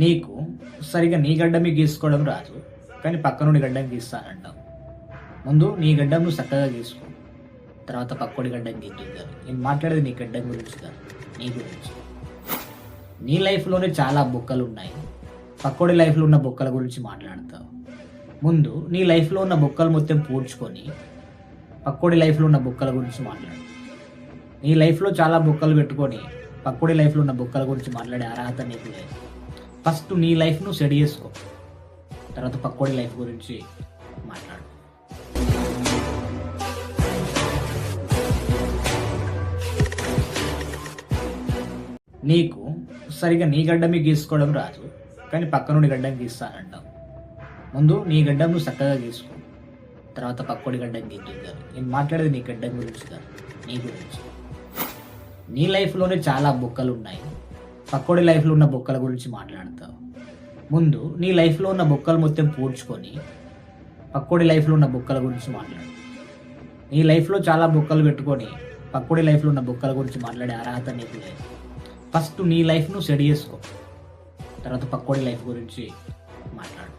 నీకు సరిగా నీ గడ్డం గీసుకోవడం రాదు, కానీ పక్కనుండి గడ్డం గీస్తానంటావు. ముందు నీ గడ్డం నువ్వు చక్కగా గీసుకో, తర్వాత పక్కోడి గడ్డం గీద్దాను. నేను మాట్లాడేది నీ గడ్డం గురించి కాదు, నీ గురించి. నీ లైఫ్లోనే చాలా బొక్కలు ఉన్నాయి, పక్కోడి లైఫ్లో ఉన్న బొక్కల గురించి మాట్లాడతావు. ముందు నీ లైఫ్లో ఉన్న బొక్కలు మొత్తం పూడ్చుకొని పక్కోడి లైఫ్లో ఉన్న బొక్కల గురించి మాట్లాడు. నీ లైఫ్లో చాలా బొక్కలు పెట్టుకొని పక్కోడి లైఫ్లో ఉన్న బొక్కల గురించి మాట్లాడే అర్హత నీకు లేదు. ఫస్ట్ నీ లైఫ్ నువ్వు సెట్ చేసుకో, తర్వాత పక్కోడి లైఫ్ గురించి మాట్లాడు. నీకు సరిగా నీ గడ్డం గీసుకోవడం రాదు, కానీ పక్కనుండి గడ్డం గీస్తానంటావు. ముందు నీ గడ్డం నువ్వు చక్కగా గీసుకో, తర్వాత పక్కోడి గడ్డం గీద్దాను. నేను మాట్లాడేది నీ గడ్డం గురించి కాదు, నీ గురించి. నీ లైఫ్లోనే చాలా బొక్కలు ఉన్నాయి, పక్కోడి లైఫ్లో ఉన్న బొక్కల గురించి మాట్లాడతావు. ముందు నీ లైఫ్లో ఉన్న బొక్కలు మొత్తం పూడ్చుకొని పక్కోడి లైఫ్లో ఉన్న బొక్కల గురించి మాట్లాడు. నీ లైఫ్లో చాలా బొక్కలు పెట్టుకొని పక్కోడి లైఫ్లో ఉన్న బొక్కల గురించి మాట్లాడే అర్హత నీకు లేదు. ఫస్ట్ నీ లైఫ్ నువ్వు సెట్ చేసుకో, తర్వాత పక్కోడి లైఫ్ గురించి మాట్లాడు.